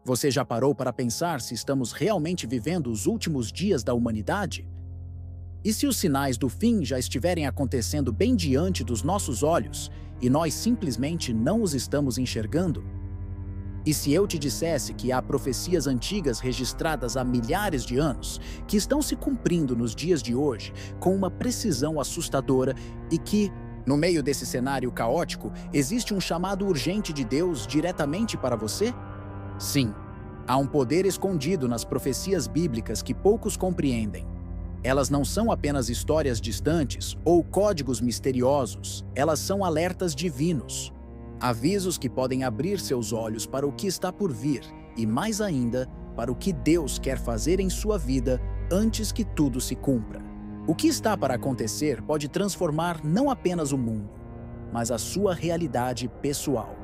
Você já parou para pensar se estamos realmente vivendo os últimos dias da humanidade? E se os sinais do fim já estiverem acontecendo bem diante dos nossos olhos e nós simplesmente não os estamos enxergando? E se eu te dissesse que há profecias antigas registradas há milhares de anos que estão se cumprindo nos dias de hoje com uma precisão assustadora e que, no meio desse cenário caótico, existe um chamado urgente de Deus diretamente para você? Sim, há um poder escondido nas profecias bíblicas que poucos compreendem. Elas não são apenas histórias distantes ou códigos misteriosos, elas são alertas divinos. Avisos que podem abrir seus olhos para o que está por vir e, mais ainda, para o que Deus quer fazer em sua vida antes que tudo se cumpra. O que está para acontecer pode transformar não apenas o mundo, mas a sua realidade pessoal.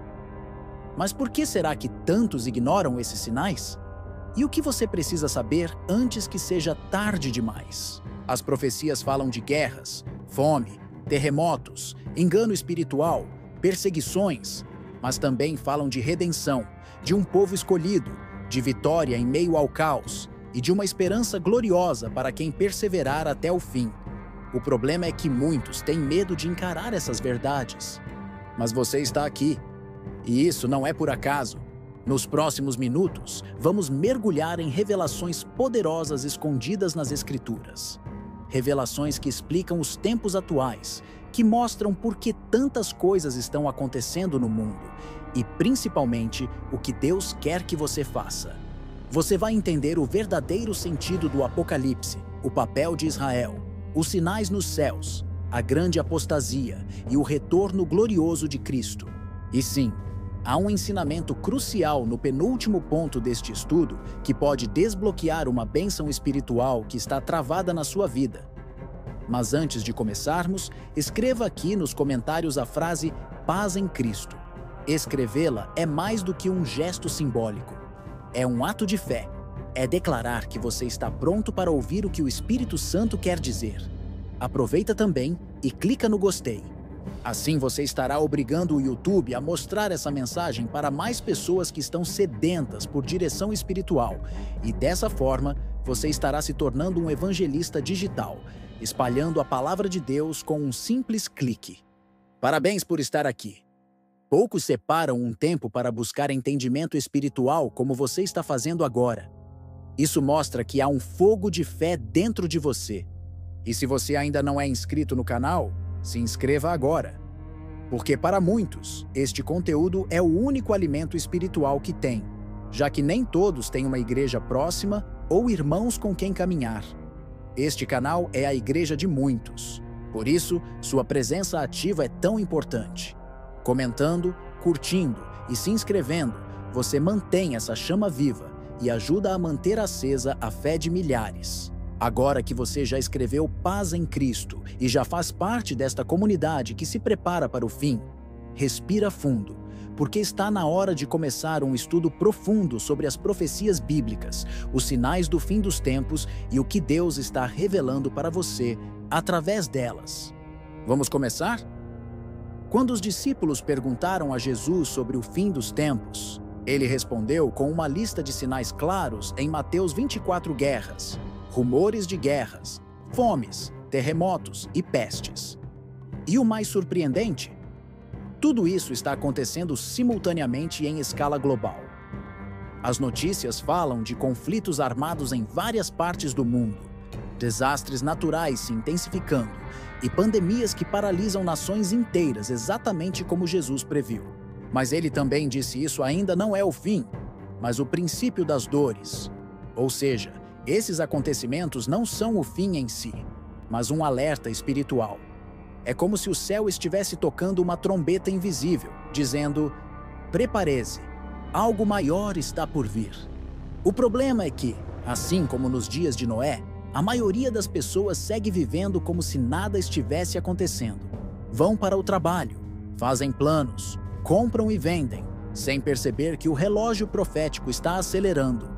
Mas por que será que tantos ignoram esses sinais? E o que você precisa saber antes que seja tarde demais? As profecias falam de guerras, fome, terremotos, engano espiritual, perseguições, mas também falam de redenção, de um povo escolhido, de vitória em meio ao caos e de uma esperança gloriosa para quem perseverar até o fim. O problema é que muitos têm medo de encarar essas verdades. Mas você está aqui, e isso não é por acaso. Nos próximos minutos, vamos mergulhar em revelações poderosas escondidas nas Escrituras. Revelações que explicam os tempos atuais, que mostram por que tantas coisas estão acontecendo no mundo e, principalmente, o que Deus quer que você faça. Você vai entender o verdadeiro sentido do Apocalipse, o papel de Israel, os sinais nos céus, a grande apostasia e o retorno glorioso de Cristo. E sim, há um ensinamento crucial no penúltimo ponto deste estudo que pode desbloquear uma bênção espiritual que está travada na sua vida. Mas antes de começarmos, escreva aqui nos comentários a frase "Paz em Cristo". Escrevê-la é mais do que um gesto simbólico. É um ato de fé. É declarar que você está pronto para ouvir o que o Espírito Santo quer dizer. Aproveita também e clica no gostei. Assim você estará obrigando o YouTube a mostrar essa mensagem para mais pessoas que estão sedentas por direção espiritual. E dessa forma, você estará se tornando um evangelista digital, espalhando a palavra de Deus com um simples clique. Parabéns por estar aqui. Poucos separam um tempo para buscar entendimento espiritual como você está fazendo agora. Isso mostra que há um fogo de fé dentro de você. E se você ainda não é inscrito no canal, se inscreva agora. Porque para muitos, este conteúdo é o único alimento espiritual que tem, já que nem todos têm uma igreja próxima ou irmãos com quem caminhar. Este canal é a igreja de muitos. Por isso, sua presença ativa é tão importante. Comentando, curtindo e se inscrevendo, você mantém essa chama viva e ajuda a manter acesa a fé de milhares. Agora que você já escreveu Paz em Cristo e já faz parte desta comunidade que se prepara para o fim, respira fundo, porque está na hora de começar um estudo profundo sobre as profecias bíblicas, os sinais do fim dos tempos e o que Deus está revelando para você através delas. Vamos começar? Quando os discípulos perguntaram a Jesus sobre o fim dos tempos, ele respondeu com uma lista de sinais claros em Mateus 24 guerras, rumores de guerras, fomes, terremotos e pestes. E o mais surpreendente? Tudo isso está acontecendo simultaneamente em escala global. As notícias falam de conflitos armados em várias partes do mundo, desastres naturais se intensificando e pandemias que paralisam nações inteiras exatamente como Jesus previu. Mas ele também disse isso ainda não é o fim, mas o princípio das dores. Ou seja, esses acontecimentos não são o fim em si, mas um alerta espiritual. É como se o céu estivesse tocando uma trombeta invisível, dizendo: prepare-se, algo maior está por vir. O problema é que, assim como nos dias de Noé, a maioria das pessoas segue vivendo como se nada estivesse acontecendo. Vão para o trabalho, fazem planos, compram e vendem, sem perceber que o relógio profético está acelerando.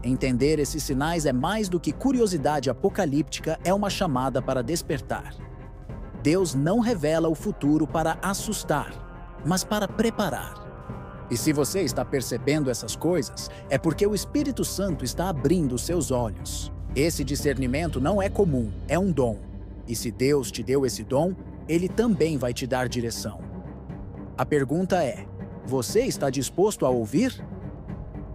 Entender esses sinais é mais do que curiosidade apocalíptica, é uma chamada para despertar. Deus não revela o futuro para assustar, mas para preparar. E se você está percebendo essas coisas, é porque o Espírito Santo está abrindo seus olhos. Esse discernimento não é comum, é um dom. E se Deus te deu esse dom, Ele também vai te dar direção. A pergunta é: você está disposto a ouvir?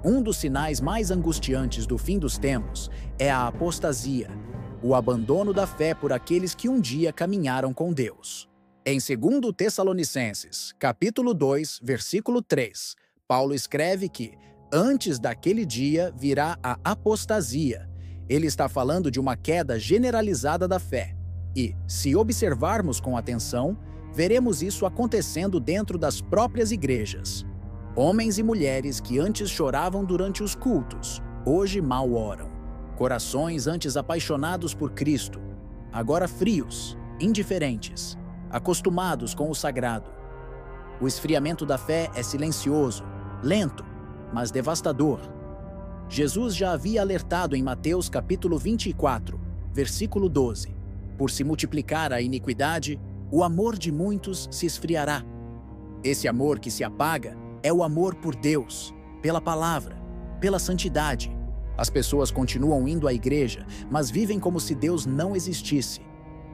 Um dos sinais mais angustiantes do fim dos tempos é a apostasia, o abandono da fé por aqueles que um dia caminharam com Deus. Em 2 Tessalonicenses, capítulo 2, versículo 3, Paulo escreve que, antes daquele dia, virá a apostasia. Ele está falando de uma queda generalizada da fé. E, se observarmos com atenção, veremos isso acontecendo dentro das próprias igrejas. Homens e mulheres que antes choravam durante os cultos, hoje mal oram. Corações antes apaixonados por Cristo, agora frios, indiferentes, acostumados com o sagrado. O esfriamento da fé é silencioso, lento, mas devastador. Jesus já havia alertado em Mateus capítulo 24, versículo 12. Por se multiplicar a iniquidade, o amor de muitos se esfriará. Esse amor que se apaga é o amor por Deus, pela palavra, pela santidade. As pessoas continuam indo à igreja, mas vivem como se Deus não existisse.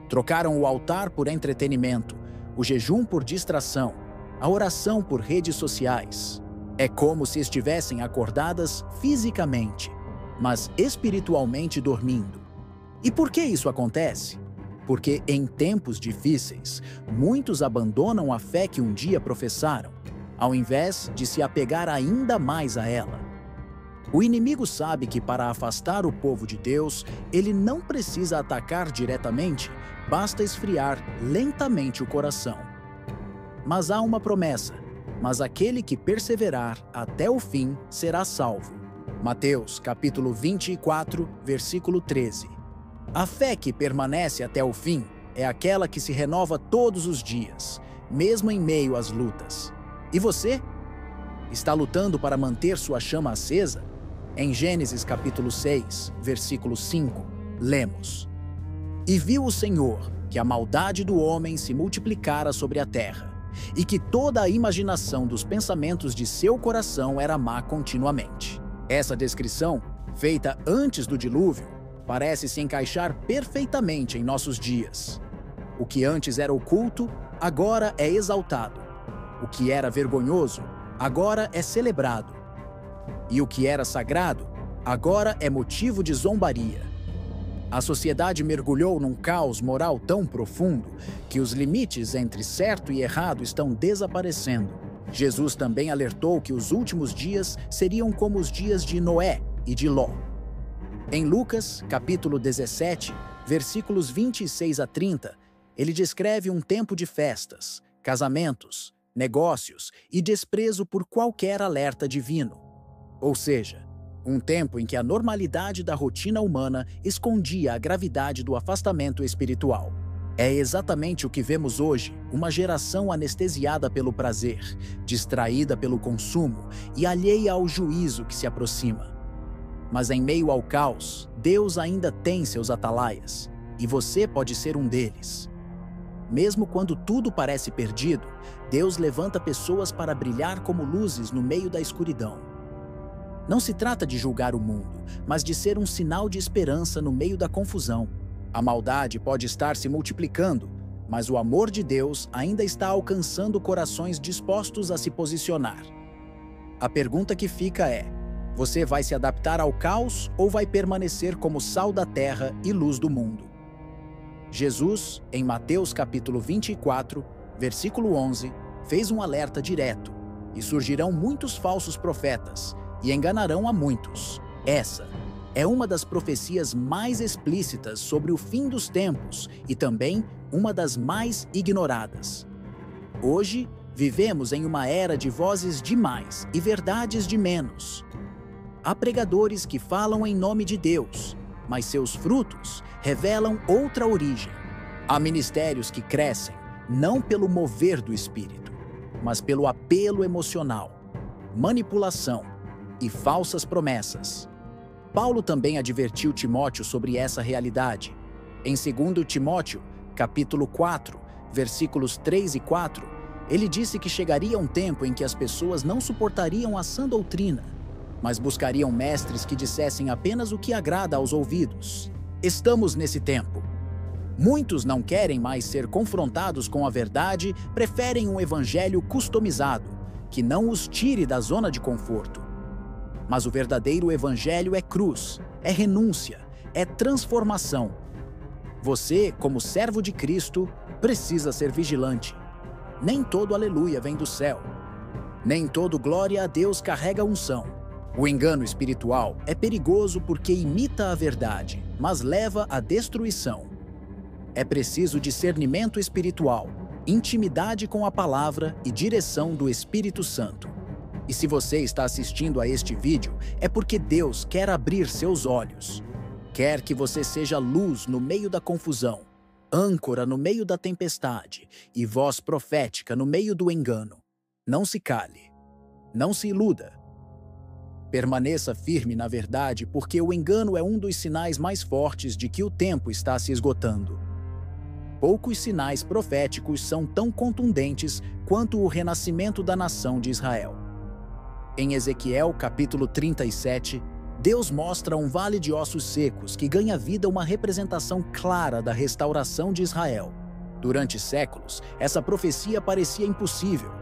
Trocaram o altar por entretenimento, o jejum por distração, a oração por redes sociais. É como se estivessem acordadas fisicamente, mas espiritualmente dormindo. E por que isso acontece? Porque em tempos difíceis, muitos abandonam a fé que um dia professaram, ao invés de se apegar ainda mais a ela. O inimigo sabe que para afastar o povo de Deus, ele não precisa atacar diretamente, basta esfriar lentamente o coração. Mas há uma promessa: mas aquele que perseverar até o fim será salvo. Mateus capítulo 24, versículo 13. A fé que permanece até o fim é aquela que se renova todos os dias, mesmo em meio às lutas. E você? Está lutando para manter sua chama acesa? Em Gênesis capítulo 6, versículo 5, lemos: E viu o Senhor que a maldade do homem se multiplicara sobre a terra, e que toda a imaginação dos pensamentos de seu coração era má continuamente. Essa descrição, feita antes do dilúvio, parece se encaixar perfeitamente em nossos dias. O que antes era oculto, agora é exaltado. O que era vergonhoso, agora é celebrado. E o que era sagrado, agora é motivo de zombaria. A sociedade mergulhou num caos moral tão profundo que os limites entre certo e errado estão desaparecendo. Jesus também alertou que os últimos dias seriam como os dias de Noé e de Ló. Em Lucas, capítulo 17, versículos 26 a 30, ele descreve um tempo de festas, casamentos, negócios e desprezo por qualquer alerta divino. Ou seja, um tempo em que a normalidade da rotina humana escondia a gravidade do afastamento espiritual. É exatamente o que vemos hoje, uma geração anestesiada pelo prazer, distraída pelo consumo e alheia ao juízo que se aproxima. Mas em meio ao caos, Deus ainda tem seus atalaias, e você pode ser um deles. Mesmo quando tudo parece perdido, Deus levanta pessoas para brilhar como luzes no meio da escuridão. Não se trata de julgar o mundo, mas de ser um sinal de esperança no meio da confusão. A maldade pode estar se multiplicando, mas o amor de Deus ainda está alcançando corações dispostos a se posicionar. A pergunta que fica é: você vai se adaptar ao caos ou vai permanecer como sal da terra e luz do mundo? Jesus, em Mateus capítulo 24, versículo 11, fez um alerta direto: e surgirão muitos falsos profetas, e enganarão a muitos. Essa é uma das profecias mais explícitas sobre o fim dos tempos e também uma das mais ignoradas. Hoje, vivemos em uma era de vozes de mais e verdades de menos. Há pregadores que falam em nome de Deus, mas seus frutos revelam outra origem. Há ministérios que crescem não pelo mover do espírito, mas pelo apelo emocional, manipulação e falsas promessas. Paulo também advertiu Timóteo sobre essa realidade. Em 2 Timóteo, capítulo 4, versículos 3 e 4, Ele disse que chegaria um tempo em que as pessoas não suportariam a sã doutrina, mas buscariam mestres que dissessem apenas o que agrada aos ouvidos. Estamos nesse tempo. Muitos não querem mais ser confrontados com a verdade, preferem um evangelho customizado, que não os tire da zona de conforto. Mas o verdadeiro evangelho é cruz, é renúncia, é transformação. Você, como servo de Cristo, precisa ser vigilante. Nem todo aleluia vem do céu. Nem todo glória a Deus carrega unção. O engano espiritual é perigoso porque imita a verdade, mas leva à destruição. É preciso discernimento espiritual, intimidade com a palavra e direção do Espírito Santo. E se você está assistindo a este vídeo, é porque Deus quer abrir seus olhos. Quer que você seja luz no meio da confusão, âncora no meio da tempestade e voz profética no meio do engano. Não se cale. Não se iluda. Permaneça firme na verdade, porque o engano é um dos sinais mais fortes de que o tempo está se esgotando. Poucos sinais proféticos são tão contundentes quanto o renascimento da nação de Israel. Em Ezequiel, capítulo 37, Deus mostra um vale de ossos secos que ganha vida uma representação clara da restauração de Israel. Durante séculos, essa profecia parecia impossível.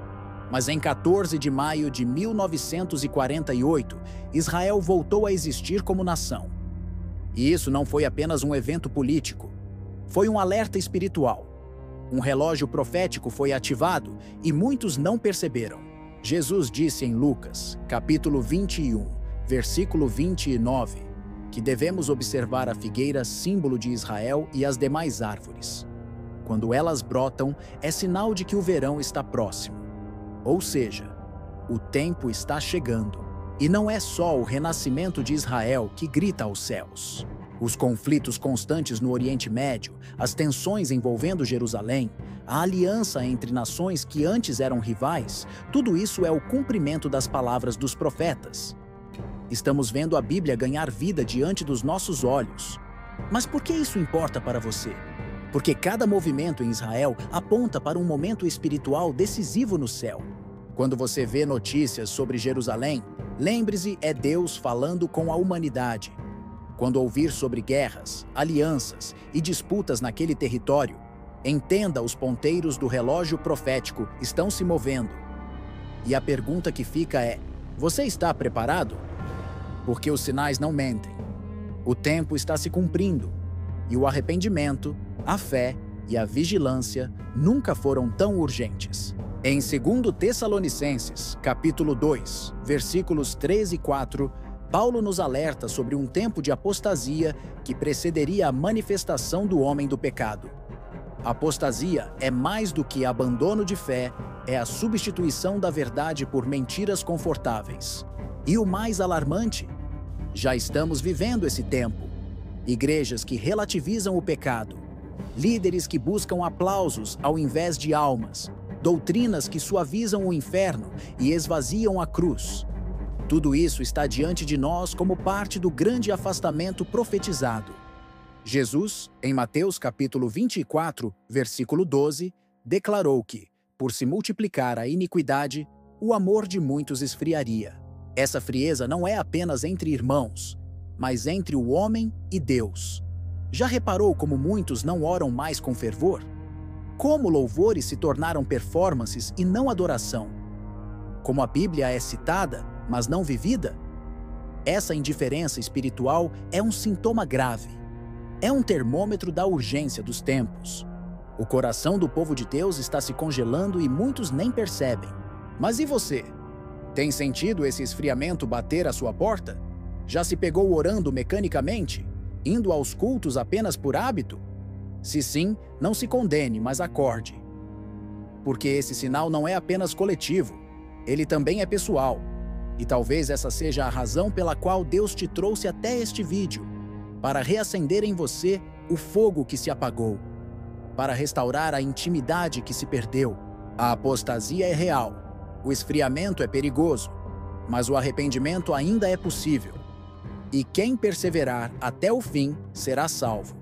Mas em 14 de maio de 1948, Israel voltou a existir como nação. E isso não foi apenas um evento político. Foi um alerta espiritual. Um relógio profético foi ativado e muitos não perceberam. Jesus disse em Lucas, capítulo 21, versículo 29, que devemos observar a figueira, símbolo de Israel, e as demais árvores. Quando elas brotam, é sinal de que o verão está próximo. Ou seja, o tempo está chegando. E não é só o renascimento de Israel que grita aos céus. Os conflitos constantes no Oriente Médio, as tensões envolvendo Jerusalém, a aliança entre nações que antes eram rivais, tudo isso é o cumprimento das palavras dos profetas. Estamos vendo a Bíblia ganhar vida diante dos nossos olhos. Mas por que isso importa para você? Porque cada movimento em Israel aponta para um momento espiritual decisivo no céu. Quando você vê notícias sobre Jerusalém, lembre-se, é Deus falando com a humanidade. Quando ouvir sobre guerras, alianças e disputas naquele território, entenda, os ponteiros do relógio profético estão se movendo. E a pergunta que fica é: você está preparado? Porque os sinais não mentem. O tempo está se cumprindo, e o arrependimento, a fé e a vigilância nunca foram tão urgentes. Em 2 Tessalonicenses, capítulo 2, versículos 3 e 4, Paulo nos alerta sobre um tempo de apostasia que precederia a manifestação do homem do pecado. Apostasia é mais do que abandono de fé, é a substituição da verdade por mentiras confortáveis. E o mais alarmante, já estamos vivendo esse tempo. Igrejas que relativizam o pecado, líderes que buscam aplausos ao invés de almas, doutrinas que suavizam o inferno e esvaziam a cruz. Tudo isso está diante de nós como parte do grande afastamento profetizado. Jesus, em Mateus capítulo 24, versículo 12, declarou que, por se multiplicar a iniquidade, o amor de muitos esfriaria. Essa frieza não é apenas entre irmãos, mas entre o homem e Deus. Já reparou como muitos não oram mais com fervor? Como louvores se tornaram performances e não adoração? Como a Bíblia é citada, mas não vivida? Essa indiferença espiritual é um sintoma grave. É um termômetro da urgência dos tempos. O coração do povo de Deus está se congelando e muitos nem percebem. Mas e você? Tem sentido esse esfriamento bater à sua porta? Já se pegou orando mecanicamente? Indo aos cultos apenas por hábito? Se sim, não se condene, mas acorde. Porque esse sinal não é apenas coletivo, ele também é pessoal. E talvez essa seja a razão pela qual Deus te trouxe até este vídeo, para reacender em você o fogo que se apagou, para restaurar a intimidade que se perdeu. A apostasia é real, o esfriamento é perigoso, mas o arrependimento ainda é possível. E quem perseverar até o fim será salvo.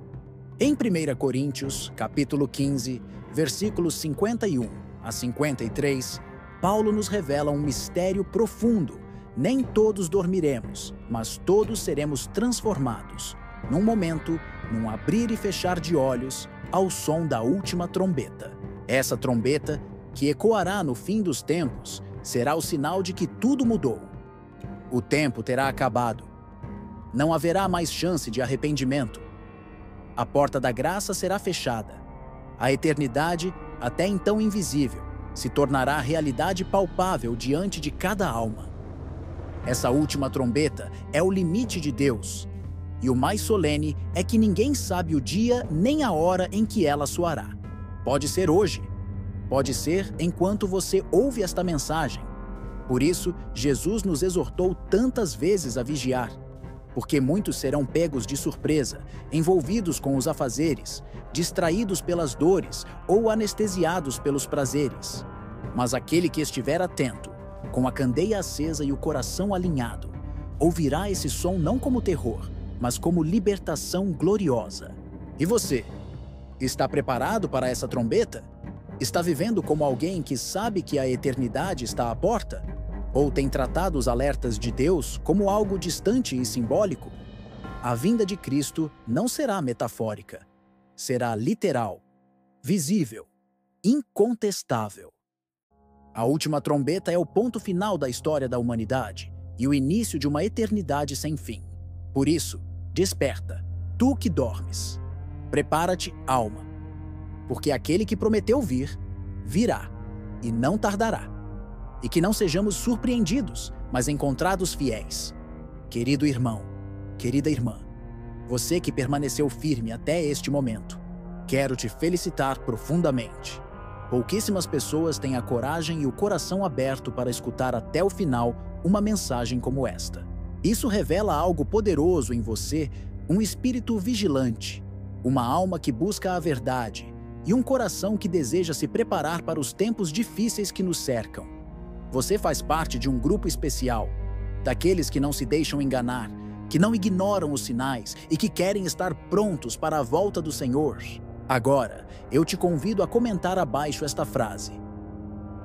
Em 1 Coríntios, capítulo 15, versículos 51 a 53, Paulo nos revela um mistério profundo. Nem todos dormiremos, mas todos seremos transformados, num momento, num abrir e fechar de olhos, ao som da última trombeta. Essa trombeta, que ecoará no fim dos tempos, será o sinal de que tudo mudou. O tempo terá acabado. Não haverá mais chance de arrependimento. A porta da graça será fechada. A eternidade, até então invisível, se tornará realidade palpável diante de cada alma. Essa última trombeta é o limite de Deus. E o mais solene é que ninguém sabe o dia nem a hora em que ela soará. Pode ser hoje. Pode ser enquanto você ouve esta mensagem. Por isso, Jesus nos exortou tantas vezes a vigiar. Porque muitos serão pegos de surpresa, envolvidos com os afazeres, distraídos pelas dores ou anestesiados pelos prazeres. Mas aquele que estiver atento, com a candeia acesa e o coração alinhado, ouvirá esse som não como terror, mas como libertação gloriosa. E você? Está preparado para essa trombeta? Está vivendo como alguém que sabe que a eternidade está à porta? Ou tem tratado os alertas de Deus como algo distante e simbólico? A vinda de Cristo não será metafórica. Será literal, visível, incontestável. A última trombeta é o ponto final da história da humanidade e o início de uma eternidade sem fim. Por isso, desperta, tu que dormes. Prepara-te, alma, porque aquele que prometeu vir, virá, e não tardará. E que não sejamos surpreendidos, mas encontrados fiéis. Querido irmão, querida irmã, você que permaneceu firme até este momento, quero te felicitar profundamente. Pouquíssimas pessoas têm a coragem e o coração aberto para escutar até o final uma mensagem como esta. Isso revela algo poderoso em você, um espírito vigilante, uma alma que busca a verdade e um coração que deseja se preparar para os tempos difíceis que nos cercam. Você faz parte de um grupo especial, daqueles que não se deixam enganar, que não ignoram os sinais e que querem estar prontos para a volta do Senhor. Agora, eu te convido a comentar abaixo esta frase: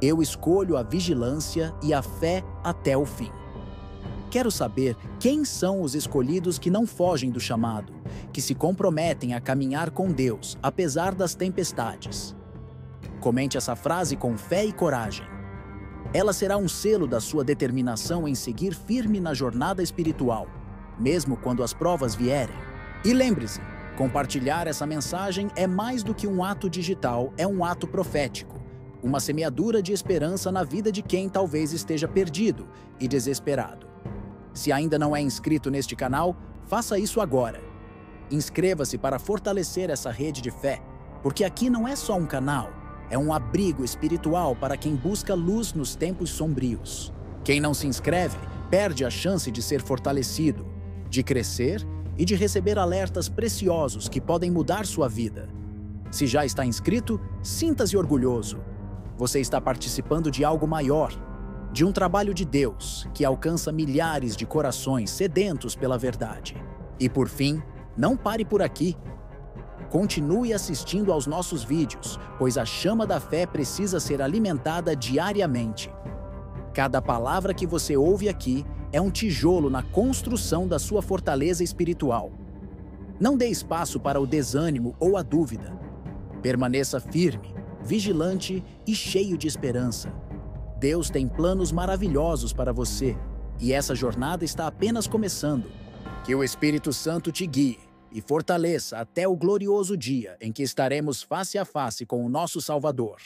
eu escolho a vigilância e a fé até o fim. Quero saber quem são os escolhidos que não fogem do chamado, que se comprometem a caminhar com Deus, apesar das tempestades. Comente essa frase com fé e coragem. Ela será um selo da sua determinação em seguir firme na jornada espiritual, mesmo quando as provas vierem. E lembre-se, compartilhar essa mensagem é mais do que um ato digital, é um ato profético, uma semeadura de esperança na vida de quem talvez esteja perdido e desesperado. Se ainda não é inscrito neste canal, faça isso agora. Inscreva-se para fortalecer essa rede de fé, porque aqui não é só um canal, é um abrigo espiritual para quem busca luz nos tempos sombrios. Quem não se inscreve perde a chance de ser fortalecido, de crescer e de receber alertas preciosos que podem mudar sua vida. Se já está inscrito, sinta-se orgulhoso. Você está participando de algo maior, de um trabalho de Deus que alcança milhares de corações sedentos pela verdade. E por fim, não pare por aqui. Continue assistindo aos nossos vídeos, pois a chama da fé precisa ser alimentada diariamente. Cada palavra que você ouve aqui é um tijolo na construção da sua fortaleza espiritual. Não dê espaço para o desânimo ou a dúvida. Permaneça firme, vigilante e cheio de esperança. Deus tem planos maravilhosos para você, e essa jornada está apenas começando. Que o Espírito Santo te guie e fortaleça até o glorioso dia em que estaremos face a face com o nosso Salvador.